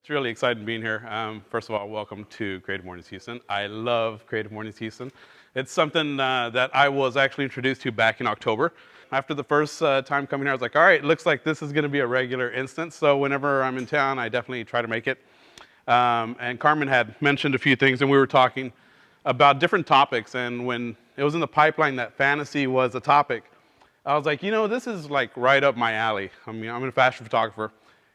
It's really exciting being here. First of all, welcome to Creative Mornings Houston. I love Creative Mornings Houston. It's something that I was actually introduced to back in October. After the first time coming here, I was like, all right, looks like this is going to be a regular instance. So whenever I'm in town, I definitely try to make it. And Carmen had mentioned a few things, and we were talking about different topics. And when it was in the pipeline that fantasy was a topic, I was like, this is like right up my alley. I mean, I'm a fashion photographer.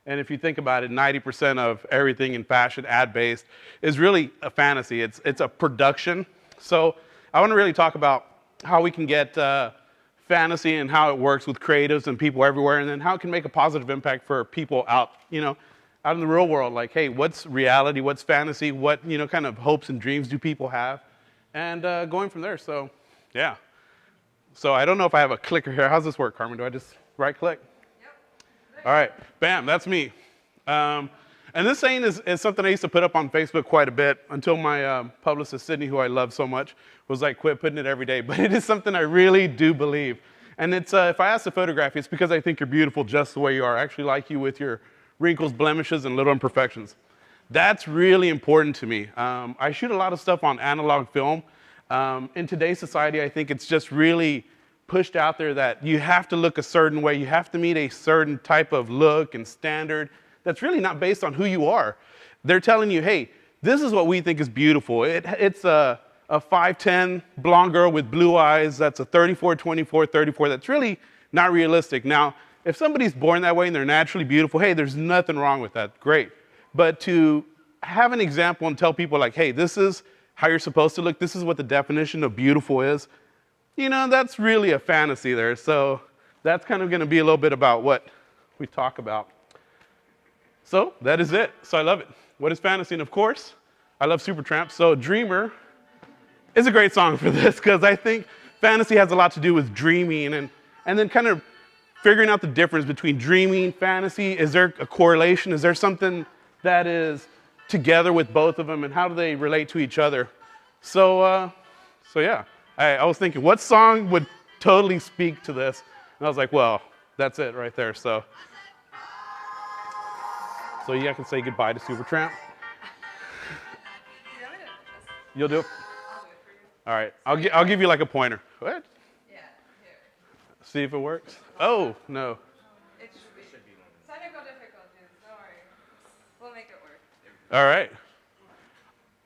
And if you think about it, 90% of everything in fashion, ad-based, is really a fantasy. It's a production. So I want to really talk about how we can get fantasy and how it works with creatives and people everywhere, and then how it can make a positive impact for people out in the real world. Like, hey, what's reality? What's fantasy? What kind of hopes and dreams do people have? And going from there. So, yeah. So I don't know if I have a clicker here. How's this work, Carmen? Do I just right-click? All right, bam, that's me. And this saying is something I used to put up on Facebook quite a bit until my publicist, Sydney, who I love so much, was like, quit putting it every day. But it is something I really do believe. And it's if I ask to photograph you, it's because I think you're beautiful just the way you are. I actually like you with your wrinkles, blemishes, and little imperfections. That's really important to me. I shoot a lot of stuff on analog film. In today's society, I think it's just really pushed out there that you have to look a certain way, you have to meet a certain type of look and standard that's really not based on who you are. They're telling you, hey, this is what we think is beautiful. It's a 5'10" blonde girl with blue eyes, that's a 34, 24, 34, that's really not realistic. Now, if somebody's born that way and they're naturally beautiful, hey, there's nothing wrong with that, great. But to have an example and tell people like, hey, this is how you're supposed to look, this is what the definition of beautiful is, that's really a fantasy there. So that's kind of going to be a little bit about what we talk about. So that is it. So I love it. What is fantasy? And of course, I love Supertramp. So Dreamer is a great song for this because I think fantasy has a lot to do with dreaming and then kind of figuring out the difference between dreaming, fantasy. Is there a correlation? Is there something that is together with both of them, and how do they relate to each other? So yeah. I was thinking, what song would totally speak to this? And I was like, well, that's it right there. So yeah, I can say goodbye to Supertramp. You'll do it? All right, I'll give you like a pointer. What? Yeah, here. See if it works. Oh, no. It should be. Technical difficulties, don't worry. We'll make it work. All right.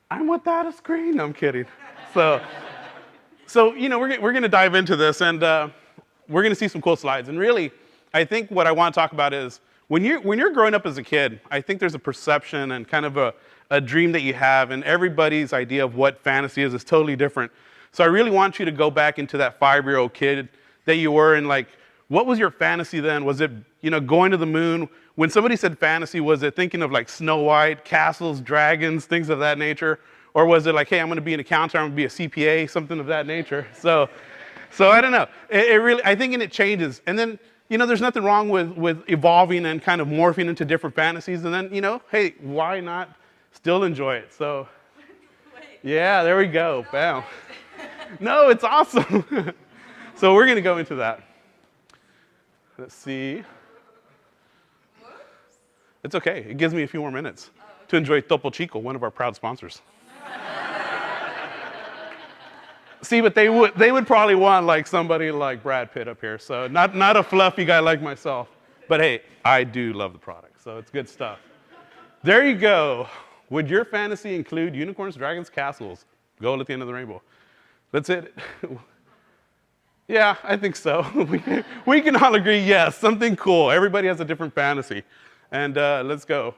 I'm without a screen. No, I'm kidding. So we're going to dive into this, and we're going to see some cool slides. And really, I think what I want to talk about is when you're growing up as a kid, I think there's a perception and kind of a dream that you have, and everybody's idea of what fantasy is totally different. So I really want you to go back into that 5-year-old kid that you were, and like, what was your fantasy then? Was it going to the moon? When somebody said fantasy, was it thinking of like Snow White, castles, dragons, things of that nature? Or was it like, hey, I'm going to be an accountant, I'm going to be a CPA, something of that nature? So I don't know. It really, I think, and it changes. And then, there's nothing wrong with evolving and kind of morphing into different fantasies. And then, hey, why not still enjoy it? So, yeah, there we go. Bam. No, it's awesome. So we're going to go into that. Let's see. It's okay. It gives me a few more minutes to enjoy Topo Chico, one of our proud sponsors. See, but they would probably want like somebody like Brad Pitt up here, so not a fluffy guy like myself. But hey, I do love the product, so it's good stuff. There you go. Would your fantasy include unicorns, dragons, castles? Gold at the end of the rainbow. That's it. Yeah, I think so. We can all agree, yes, something cool. Everybody has a different fantasy. And let's go.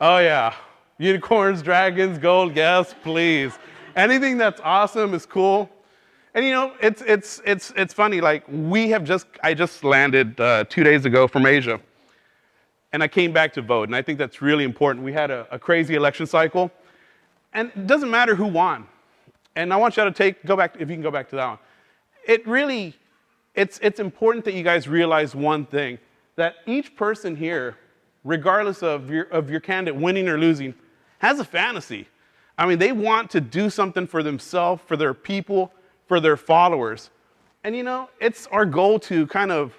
Oh yeah, unicorns, dragons, gold, yes, please. Anything that's awesome is cool. And it's funny, like I just landed 2 days ago from Asia. And I came back to vote, and I think that's really important. We had a crazy election cycle, and it doesn't matter who won. And I want you to go back, if you can go back to that one. It's important that you guys realize one thing, that each person here, regardless of your candidate winning or losing, has a fantasy. I mean, they want to do something for themselves, for their people, for their followers. And it's our goal to kind of,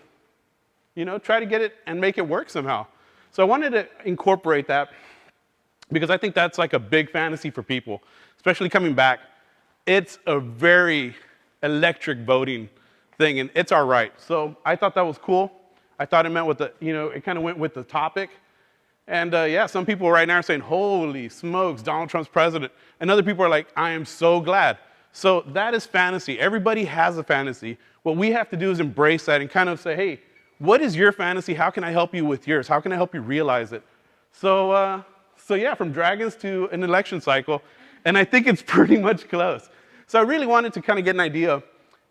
try to get it and make it work somehow. So I wanted to incorporate that because I think that's like a big fantasy for people, especially coming back. It's a very electric voting thing, and it's our right. So I thought that was cool. I thought it meant with the, it kind of went with the topic. And yeah, some people right now are saying, holy smokes, Donald Trump's president. And other people are like, I am so glad. So that is fantasy. Everybody has a fantasy. What we have to do is embrace that and kind of say, hey, what is your fantasy? How can I help you with yours? How can I help you realize it? So yeah, from dragons to an election cycle, and I think it's pretty much close. So I really wanted to kind of get an idea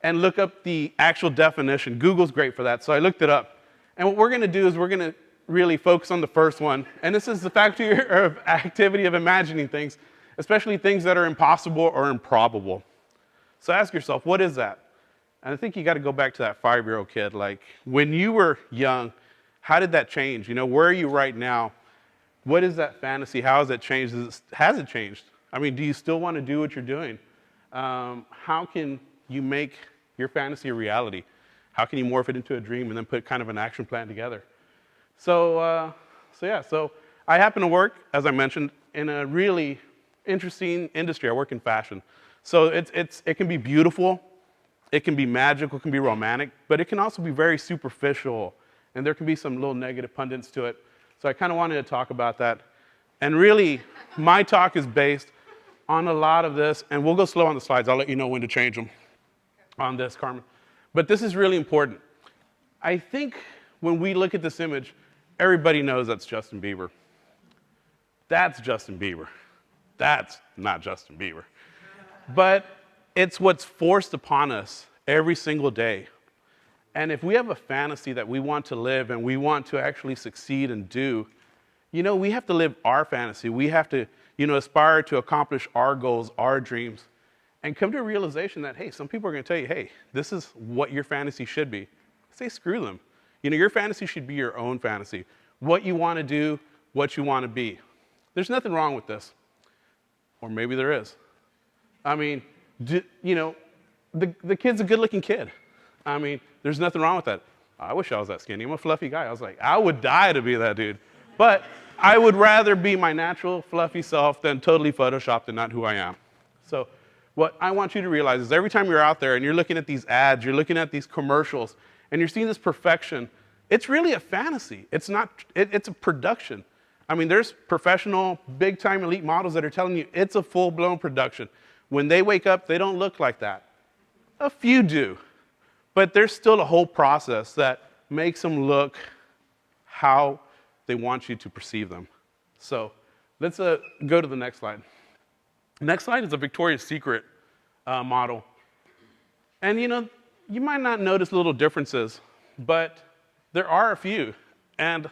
and look up the actual definition. Google's great for that, so I looked it up. And what we're going to do is we're going to really focus on the first one, and this is the faculty of activity of imagining things, especially things that are impossible or improbable. So ask yourself, what is that? And I think you got to go back to that 5-year-old kid. Like, when you were young, how did that change? Where are you right now? What is that fantasy? How has it changed? Has it changed? I mean, do you still want to do what you're doing? How can you make your fantasy a reality? How can you morph it into a dream and then put kind of an action plan together? So I happen to work, as I mentioned, in a really interesting industry. I work in fashion. So it can be beautiful, it can be magical, it can be romantic, but it can also be very superficial, and there can be some little negative pundits to it. So I kind of wanted to talk about that. And really, my talk is based on a lot of this, and we'll go slow on the slides. I'll let you know when to change them on this, Carmen. But this is really important. I think when we look at this image, everybody knows that's Justin Bieber. That's Justin Bieber. That's not Justin Bieber. But it's what's forced upon us every single day. And if we have a fantasy that we want to live and we want to actually succeed and do, we have to live our fantasy. We have to, aspire to accomplish our goals, our dreams, and come to a realization that, hey, some people are going to tell you, hey, this is what your fantasy should be. Say, screw them. Your fantasy should be your own fantasy. What you want to do, what you want to be. There's nothing wrong with this. Or maybe there is. I mean, the kid's a good-looking kid. I mean, there's nothing wrong with that. I wish I was that skinny. I'm a fluffy guy. I was like, I would die to be that dude. But I would rather be my natural, fluffy self than totally photoshopped and not who I am. So what I want you to realize is every time you're out there and you're looking at these ads, you're looking at these commercials, and you're seeing this perfection, it's really a fantasy. It's a production. I mean, there's professional, big-time elite models that are telling you it's a full-blown production. When they wake up, they don't look like that. A few do. But there's still a whole process that makes them look how they want you to perceive them. So let's go to the next slide. Next slide is a Victoria's Secret model. And you might not notice little differences, but there are a few. And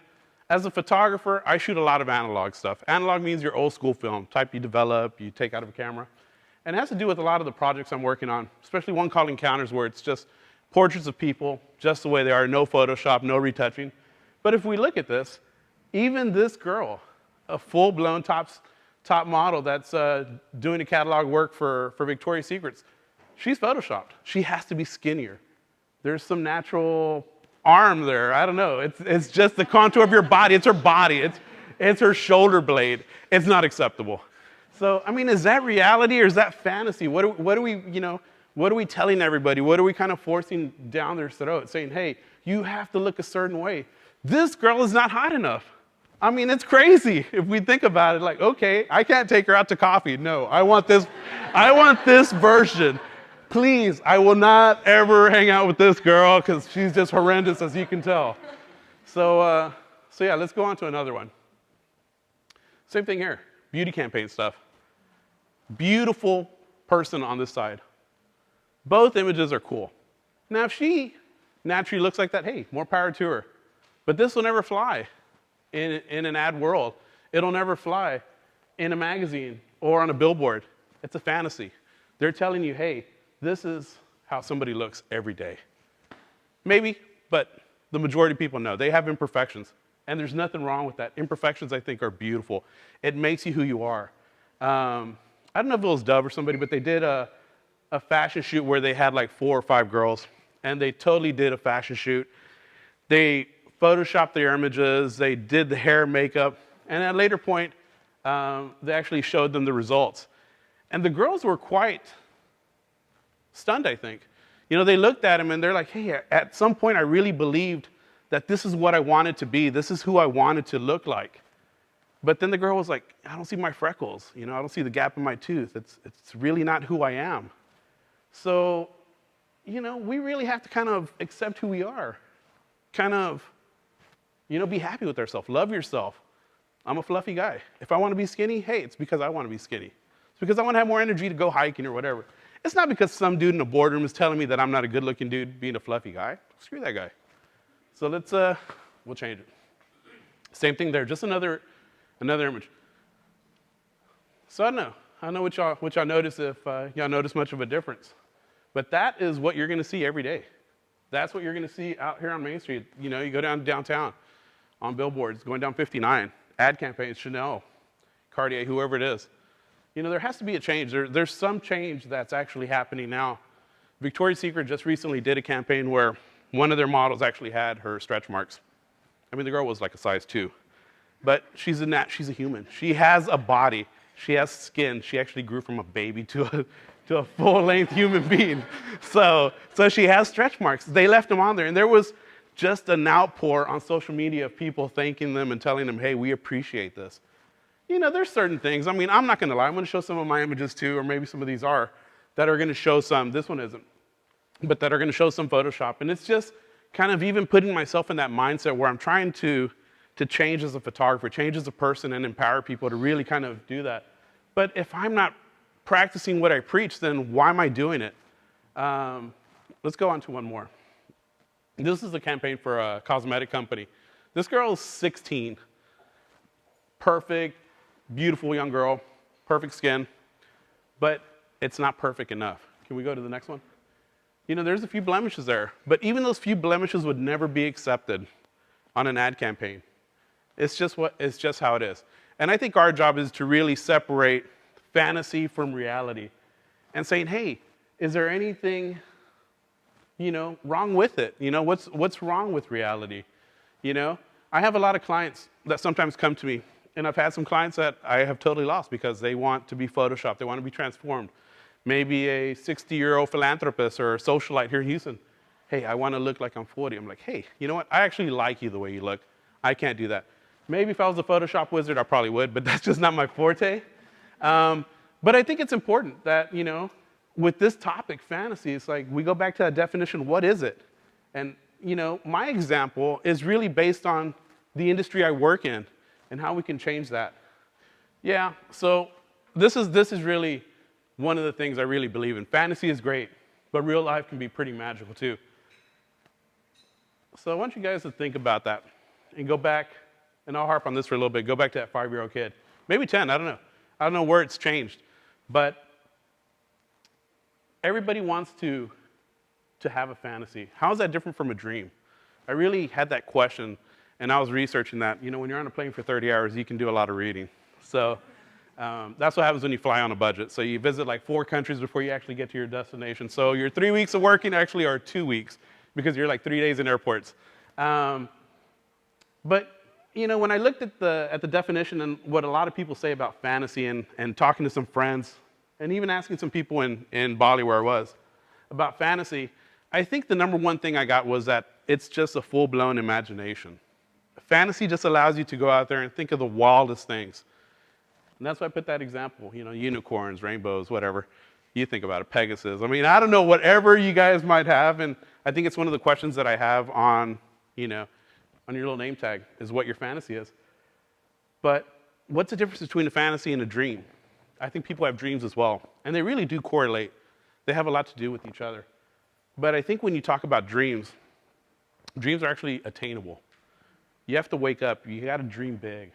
as a photographer, I shoot a lot of analog stuff. Analog means your old school film, type you develop, you take out of a camera. And it has to do with a lot of the projects I'm working on, especially one called Encounters, where it's just portraits of people, just the way they are, no Photoshop, no retouching. But if we look at this, even this girl, a full-blown top model that's doing a catalog work for Victoria's Secrets, she's Photoshopped. She has to be skinnier. There's some natural arm there. I don't know. It's just the contour of your body. It's her body. It's her shoulder blade. It's not acceptable. So, I mean, is that reality or is that fantasy? What are we telling everybody? What are we kind of forcing down their throat, saying, hey, you have to look a certain way? This girl is not hot enough. I mean, it's crazy if we think about it. Like, okay, I can't take her out to coffee. No, I want this version. Please, I will not ever hang out with this girl because she's just horrendous, as you can tell. So yeah, let's go on to another one. Same thing here, beauty campaign stuff. Beautiful person on this side. Both images are cool. Now, if she naturally looks like that, hey, more power to her. But this will never fly in an ad world. It'll never fly in a magazine or on a billboard. It's a fantasy. They're telling you, hey, this is how somebody looks every day. Maybe, but the majority of people know. They have imperfections, and there's nothing wrong with that. Imperfections, I think, are beautiful. It makes you who you are. I don't know if it was Dove or somebody, but they did a fashion shoot where they had like 4 or 5 girls, and they totally did a fashion shoot. They photoshopped their images, they did the hair, makeup, and at a later point, they actually showed them the results. And the girls were quite stunned, I think. They looked at him and they're like, hey, at some point I really believed that this is what I wanted to be. This is who I wanted to look like. But then the girl was like, I don't see my freckles. I don't see the gap in my tooth. It's really not who I am. So, we really have to kind of accept who we are. Kind of, be happy with ourselves. Love yourself. I'm a fluffy guy. If I want to be skinny, hey, it's because I want to be skinny. It's because I want to have more energy to go hiking or whatever. It's not because some dude in a boardroom is telling me that I'm not a good-looking dude being a fluffy guy. Screw that guy. So let's, we'll change it. Same thing there, just another image. So I don't know what y'all notice, if y'all notice much of a difference. But that is what you're going to see every day. That's what you're going to see out here on Main Street. You go downtown on billboards, going down 59, ad campaigns, Chanel, Cartier, whoever it is. There has to be a change. There's some change that's actually happening now. Victoria's Secret just recently did a campaign where one of their models actually had her stretch marks. I mean, the girl was like a size 2. But she's a human. She has a body. She has skin. She actually grew from a baby to a full-length human being. So she has stretch marks. They left them on there. And there was just an outpour on social media of people thanking them and telling them, hey, we appreciate this. There's certain things. I mean, I'm not going to lie. I'm going to show some of my images too, or maybe some of these are, that are going to show some. This one isn't. But that are going to show some Photoshop. And it's just kind of even putting myself in that mindset where I'm trying to change as a photographer, change as a person, and empower people to really kind of do that. But if I'm not practicing what I preach, then why am I doing it? Let's go on to one more. This is a campaign for a cosmetic company. This girl is 16. Perfect, beautiful young girl, perfect skin, but it's not perfect enough. Can we go to the next one? There's a few blemishes there, but even those few blemishes would never be accepted on an ad campaign. It's just how it is. And I think our job is to really separate fantasy from reality and saying, hey, is there anything, wrong with it? What's wrong with reality? I have a lot of clients that sometimes come to me, and I've had some clients that I have totally lost because they want to be photoshopped. They want to be transformed. Maybe a 60-year-old philanthropist or a socialite here in Houston. Hey, I want to look like I'm 40. I'm like, hey, you know what? I actually like you the way you look. I can't do that. Maybe if I was a Photoshop wizard, I probably would, but that's just not my forte. But I think it's important that, with this topic, fantasy, it's like we go back to that definition, what is it? And, my example is really based on the industry I work in and how we can change that. Yeah, so this is really one of the things I really believe in. Fantasy is great, but real life can be pretty magical too. So I want you guys to think about that and go back, and I'll harp on this for a little bit, go back to that 5-year-old kid. Maybe 10, I don't know. I don't know where it's changed. But everybody wants to have a fantasy. How is that different from a dream? I really had that question, and I was researching that. When you're on a plane for 30 hours, you can do a lot of reading. So that's what happens when you fly on a budget. So you visit like 4 countries before you actually get to your destination. So your 3 weeks of working actually are 2 weeks because you're like 3 days in airports. But when I looked at the definition and what a lot of people say about fantasy and talking to some friends and even asking some people in Bali where I was about fantasy, I think the number one thing I got was that it's just a full-blown imagination. Fantasy just allows you to go out there and think of the wildest things. And that's why I put that example, unicorns, rainbows, whatever. You think about it, Pegasus. I mean, I don't know, whatever you guys might have, and I think it's one of the questions that I have on your little name tag is what your fantasy is. But what's the difference between a fantasy and a dream? I think people have dreams as well, and they really do correlate. They have a lot to do with each other. But I think when you talk about dreams are actually attainable. You have to wake up. You got to dream big.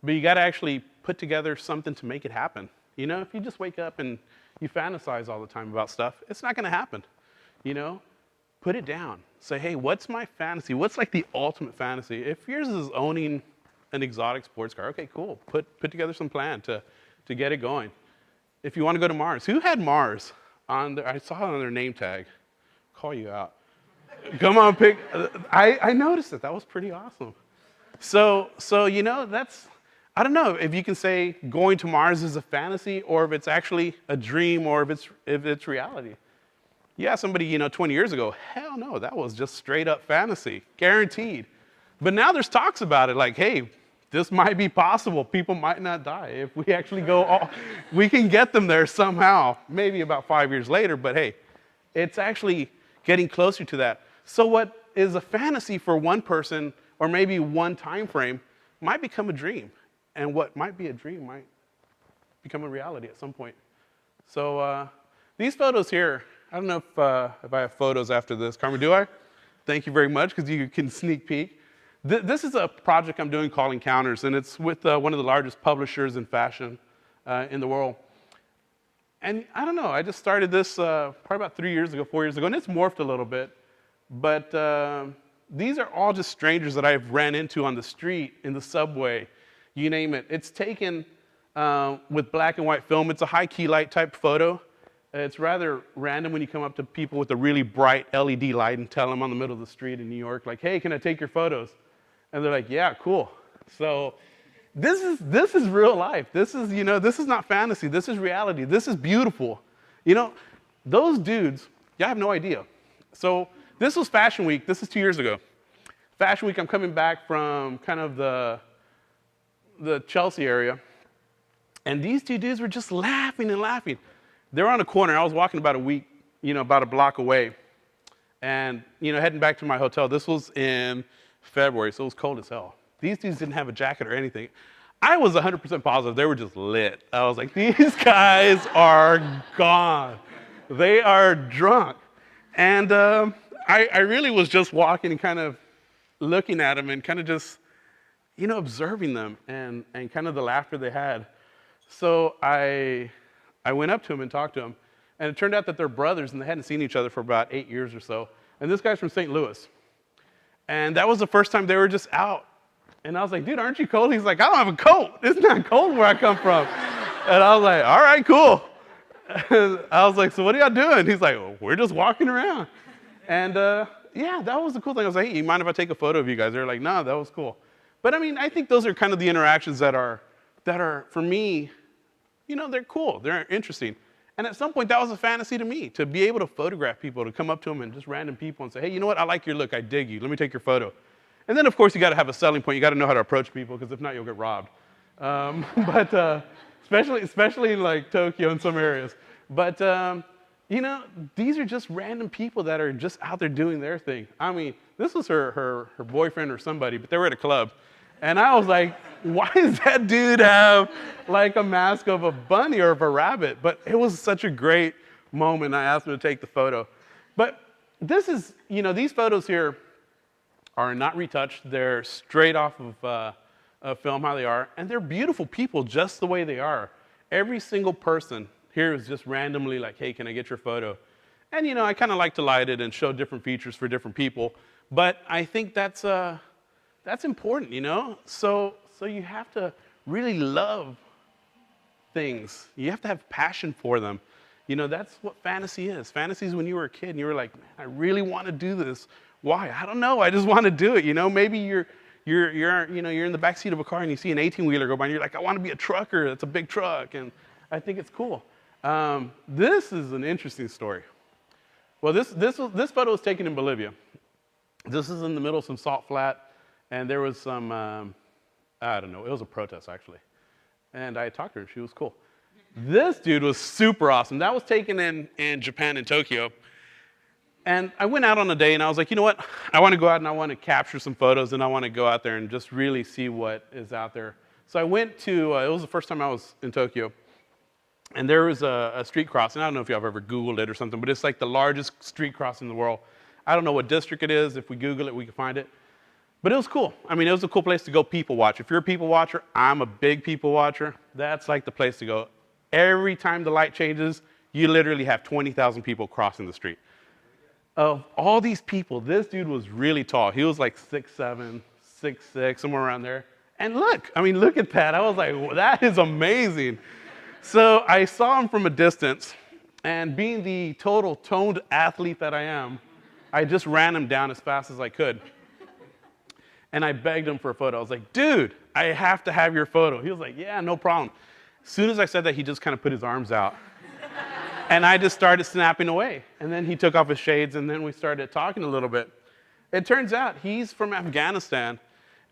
But you got to actually put together something to make it happen. If you just wake up and you fantasize all the time about stuff, it's not going to happen. Put it down. Say, hey, what's my fantasy? What's like the ultimate fantasy? If yours is owning an exotic sports car, okay, cool. Put together some plan to get it going. If you want to go to Mars, who had Mars on their, I saw it on their name tag. Call you out. Come on, pick. I noticed it. That was pretty awesome. So that's, I don't know if you can say going to Mars is a fantasy or if it's actually a dream or if it's reality. Yeah, somebody, 20 years ago, hell no, that was just straight up fantasy, guaranteed. But now there's talks about it, like, hey, this might be possible. People might not die if we actually we can get them there somehow, maybe about 5 years later, but hey, it's actually getting closer to that. So what is a fantasy for one person or maybe one time frame might become a dream. And what might be a dream might become a reality at some point. So these photos here, I don't know if I have photos after this. Carmen, do I? Thank you very much, because you can sneak peek. This is a project I'm doing called Encounters, and it's with one of the largest publishers in fashion in the world. And I don't know, I just started this probably about 3 years ago, 4 years ago, and it's morphed a little bit. But these are all just strangers that I've ran into on the street, in the subway, you name it. It's taken with black and white film. It's a high key light type photo. It's rather random when you come up to people with a really bright LED light and tell them on the middle of the street in New York, like, hey, can I take your photos? And they're like, yeah, cool. So this is real life. This is not fantasy. This is reality. This is beautiful. Those dudes, I have no idea. So this was Fashion Week. This is 2 years ago. Fashion Week, I'm coming back from kind of the Chelsea area. And these two dudes were just laughing and laughing. They were on a corner. I was walking about about a block away. And, heading back to my hotel. This was in February, so it was cold as hell. These dudes didn't have a jacket or anything. I was 100% positive they were just lit. I was like, these guys are gone. They are drunk. And I really was just walking and kind of looking at them and kind of just, observing them and kind of the laughter they had. So I went up to them and talked to them. And it turned out that they're brothers, and they hadn't seen each other for about 8 years or so. And this guy's from St. Louis. And that was the first time they were just out. And I was like, dude, aren't you cold? He's like, I don't have a coat. It's not cold where I come from. And I was like, all right, cool. And I was like, so what are y'all doing? He's like, well, we're just walking around. And yeah, that was the cool thing. I was like, hey, you mind if I take a photo of you guys? They're like, no, that was cool. But I think those are kind of the interactions that are for me, they're cool. They're interesting. And at some point, that was a fantasy to me, to be able to photograph people, to come up to them and just random people and say, hey, you know what? I like your look. I dig you. Let me take your photo. And then, of course, you got to have a selling point. You got to know how to approach people, because if not, you'll get robbed. But especially in like Tokyo and some areas. But these are just random people that are just out there doing their thing. I mean, this was her boyfriend or somebody, but they were at a club. And I was like, why does that dude have like a mask of a bunny or of a rabbit? But it was such a great moment. I asked him to take the photo. But this is, these photos here are not retouched. They're straight off of film, how they are. And they're beautiful people just the way they are. Every single person here is just randomly like, hey, can I get your photo? And, I kind of like to light it and show different features for different people. But I think that's important, So you have to really love things. You have to have passion for them. That's what fantasy is. Fantasy is when you were a kid and you were like, man, I really want to do this. Why? I don't know. I just want to do it. Maybe you're in the backseat of a car and you see an 18-wheeler go by and you're like, I want to be a trucker. That's a big truck. And I think it's cool. This is an interesting story. Well, this photo was taken in Bolivia. This is in the middle of some salt flat. And there was some, I don't know, it was a protest, actually. And I talked to her. She was cool. This dude was super awesome. That was taken in Japan, in Tokyo. And I went out on a day, and I was like, you know what? I want to go out, and I want to capture some photos, and I want to go out there and just really see what is out there. So I went to, it was the first time I was in Tokyo. And there was a street crossing. I don't know if y'all have ever Googled it or something, but it's like the largest street crossing in the world. I don't know what district it is. If we Google it, we can find it. But it was cool. I mean, it was a cool place to go people watch. If you're a people watcher, I'm a big people watcher. That's like the place to go. Every time the light changes, you literally have 20,000 people crossing the street. Of all these people, this dude was really tall. He was like 6'7", 6'6", somewhere around there. And look at that. I was like, well, that is amazing. So I saw him from a distance, and being the total toned athlete that I am, I just ran him down as fast as I could. And I begged him for a photo. I was like, dude, I have to have your photo. He was like, yeah, no problem. As soon as I said that, he just kind of put his arms out. And I just started snapping away. And then he took off his shades, and then we started talking a little bit. It turns out he's from Afghanistan,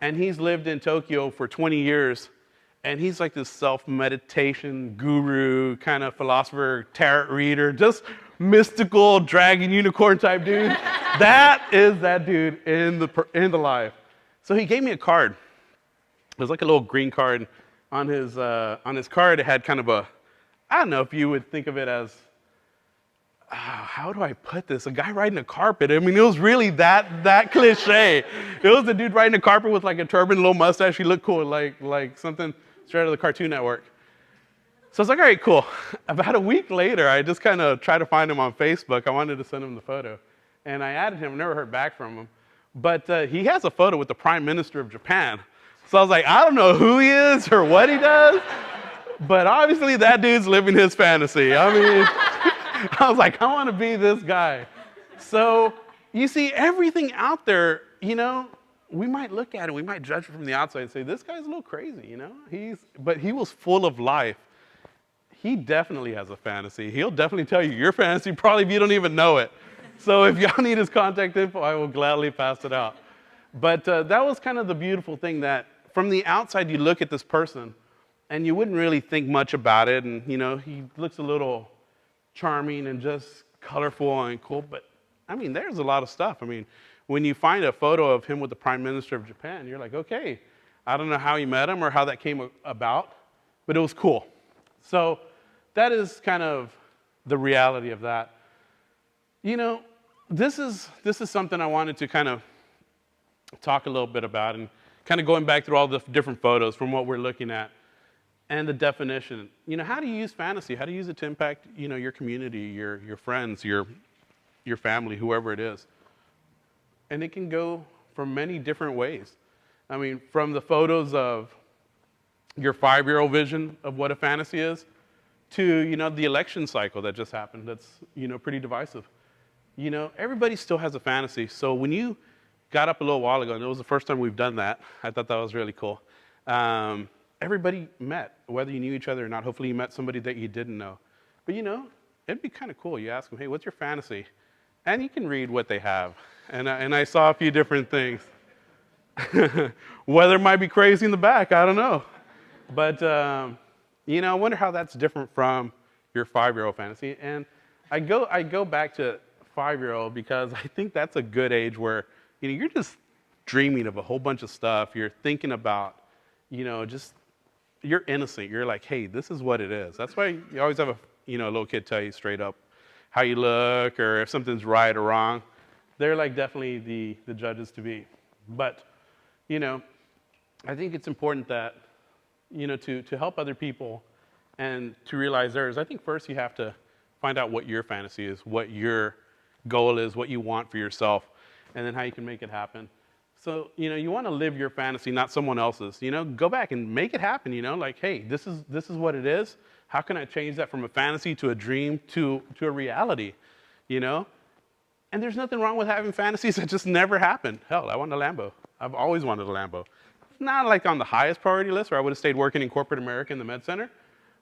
and he's lived in Tokyo for 20 years. And he's like this self-meditation guru, kind of philosopher, tarot reader, just mystical dragon unicorn type dude. That is that dude in the life. So he gave me a card. It was like a little green card. On his card, it had kind of a, I don't know if you would think of it as, how do I put this? A guy riding a carpet. I mean, it was really that cliche. It was the dude riding a carpet with like a turban, little mustache. He looked cool, like something straight out of the Cartoon Network. So I was like, all right, cool. About a week later, I just kind of tried to find him on Facebook. I wanted to send him the photo. And I added him, never heard back from him. But he has a photo with the Prime Minister of Japan. So I was like, I don't know who he is or what he does, but obviously that dude's living his fantasy. I mean, I was like, I want to be this guy. So you see, everything out there, we might look at it, we might judge it from the outside and say, this guy's a little crazy, but he was full of life. He definitely has a fantasy. He'll definitely tell you your fantasy, probably if you don't even know it. So if y'all need his contact info, I will gladly pass it out. But that was kind of the beautiful thing, that from the outside you look at this person and you wouldn't really think much about it. And, he looks a little charming and just colorful and cool. But, I mean, there's a lot of stuff. I mean, when you find a photo of him with the Prime Minister of Japan, you're like, okay, I don't know how you met him or how that came about, but it was cool. So that is kind of the reality of that. This is something I wanted to kind of talk a little bit about, and kind of going back through all the different photos from what we're looking at and the definition. How do you use fantasy? How do you use it to impact, your community, your friends, your family, whoever it is? And it can go from many different ways. I mean, from the photos of your 5-year-old vision of what a fantasy is to, the election cycle that just happened that's, pretty divisive. Everybody still has a fantasy. So when you got up a little while ago, and it was the first time we've done that. I thought that was really cool. Everybody met, whether you knew each other or not. Hopefully you met somebody that you didn't know. But it'd be kind of cool. You ask them, hey, what's your fantasy? And you can read what they have. And I saw a few different things. Weather might be crazy in the back, I don't know. But, I wonder how that's different from your 5-year-old fantasy. And I go back to 5-year-old because I think that's a good age where you're just dreaming of a whole bunch of stuff. You're thinking about, you're innocent. You're like, hey, this is what it is. That's why you always have a little kid tell you straight up how you look or if something's right or wrong. They're like definitely the judges to be. But, I think it's important that, to help other people and to realize theirs. I think first you have to find out what your fantasy is, what your goal is, what you want for yourself, and then how you can make it happen. So, you want to live your fantasy, not someone else's. Go back and make it happen, like, hey, this is what it is. How can I change that from a fantasy to a dream to a reality, And there's nothing wrong with having fantasies that just never happen. Hell, I want a Lambo. I've always wanted a Lambo. It's not like on the highest priority list where I would have stayed working in corporate America in the med center.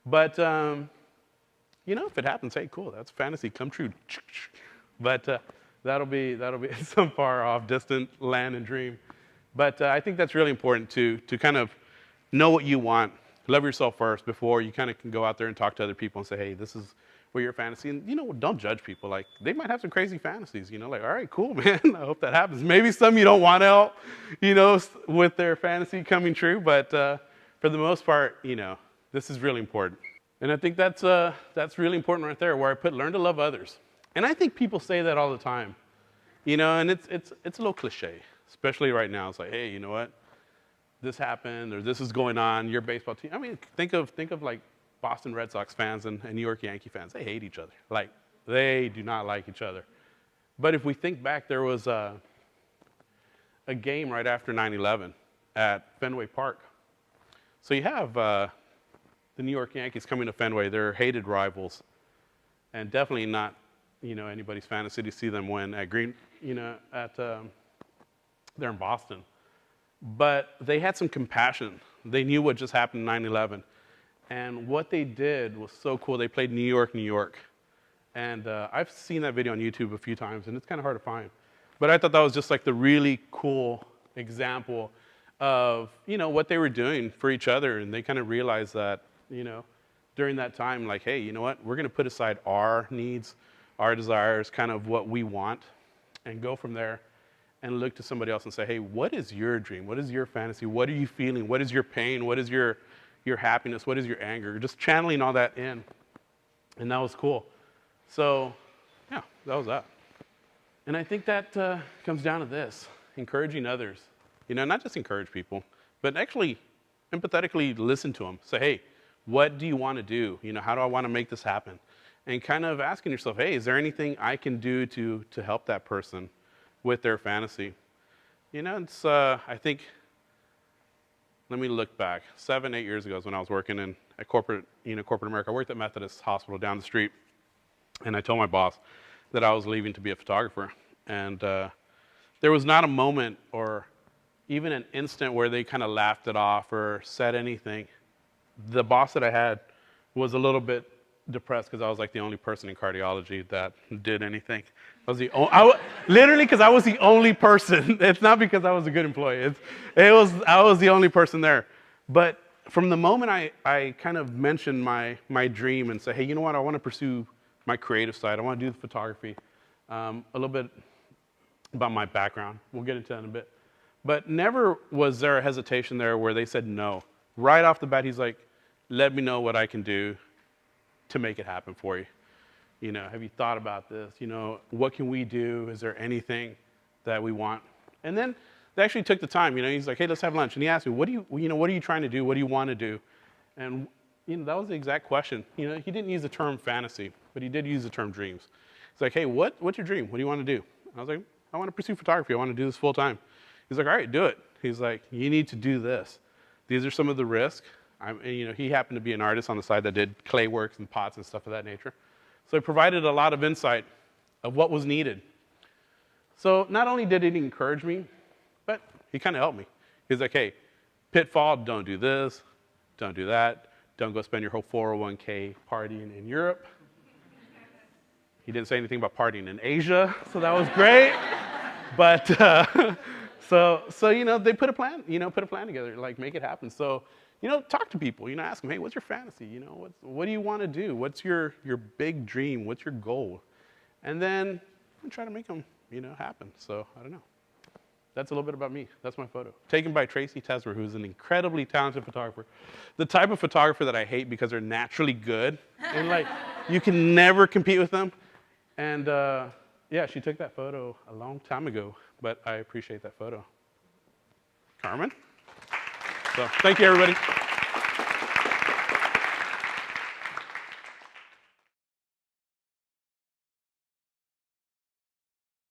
But, if it happens, hey, cool, that's fantasy come true. But that'll be some far off, distant land and dream. But I think that's really important to kind of know what you want, love yourself first before you kind of can go out there and talk to other people and say, hey, this is what your fantasy. And don't judge people. Like, they might have some crazy fantasies. Like, all right, cool, man. I hope that happens. Maybe some you don't want to help, with their fantasy coming true. But for the most part, this is really important. And I think that's really important right there, where I put learn to love others. And I think people say that all the time, and it's a little cliche, especially right now. It's like, hey, you know what? This happened, or this is going on. Your baseball team. I mean, think of like Boston Red Sox fans and New York Yankee fans. They hate each other. Like, they do not like each other. But if we think back, there was a game right after 9/11 at Fenway Park. So you have the New York Yankees coming to Fenway. They're hated rivals, and definitely not anybody's fantasy to see them win at there in Boston. But they had some compassion. They knew what just happened in 9/11. And what they did was so cool. They played New York, New York. And I've seen that video on YouTube a few times, and it's kind of hard to find. But I thought that was just like the really cool example of, what they were doing for each other. And they kind of realized that, during that time, like, hey, you know what? We're going to put aside our needs, our desires, kind of what we want, and go from there and look to somebody else and say, hey, what is your dream? What is your fantasy? What are you feeling? What is your pain? What is your happiness? What is your anger? Just channeling all that in. And that was cool. So, yeah, that was that. And I think that comes down to this, encouraging others. Not just encourage people, but actually empathetically listen to them. Say, hey, what do you want to do? How do I want to make this happen? And kind of asking yourself, hey, is there anything I can do to help that person with their fantasy? It's, I think, let me look back. 7, 8 years ago is when I was working in a corporate America. I worked at Methodist Hospital down the street. And I told my boss that I was leaving to be a photographer. And there was not a moment or even an instant where they kind of laughed it off or said anything. The boss that I had was a little bit depressed because I was like the only person in cardiology that did anything. Literally because I was the only person. It's not because I was a good employee. I was the only person there. But from the moment I kind of mentioned my dream and said, hey, you know what? I want to pursue my creative side. I want to do the photography. A little bit about my background. We'll get into that in a bit. But never was there a hesitation there where they said no. Right off the bat, he's like, let me know what I can do to make it happen for you. Have you thought about this? What can we do? Is there anything that we want? And then they actually took the time. He's like, hey, let's have lunch. And he asked me, what are you trying to do? What do you want to do? And that was the exact question. He didn't use the term fantasy, but he did use the term dreams. He's like, hey, what's your dream? What do you want to do? And I was like, I want to pursue photography. I want to do this full time. He's like, all right, do it. He's like, you need to do this. These are some of the risks. He happened to be an artist on the side that did clay works and pots and stuff of that nature. So he provided a lot of insight of what was needed. So not only did he encourage me, but he kind of helped me. He's like, hey, pitfall, don't do this, don't do that. Don't go spend your whole 401k partying in Europe. He didn't say anything about partying in Asia, so that was great. But so they put a plan, together, like make it happen. So, talk to people, ask them, hey, what's your fantasy? What do you want to do? What's your big dream? What's your goal? And then try to make them, happen. So I don't know. That's a little bit about me. That's my photo. Taken by Tracy Tesmer, who's an incredibly talented photographer. The type of photographer that I hate because they're naturally good. And you can never compete with them. And yeah, she took that photo a long time ago, but I appreciate that photo. Carmen? So thank you, everybody.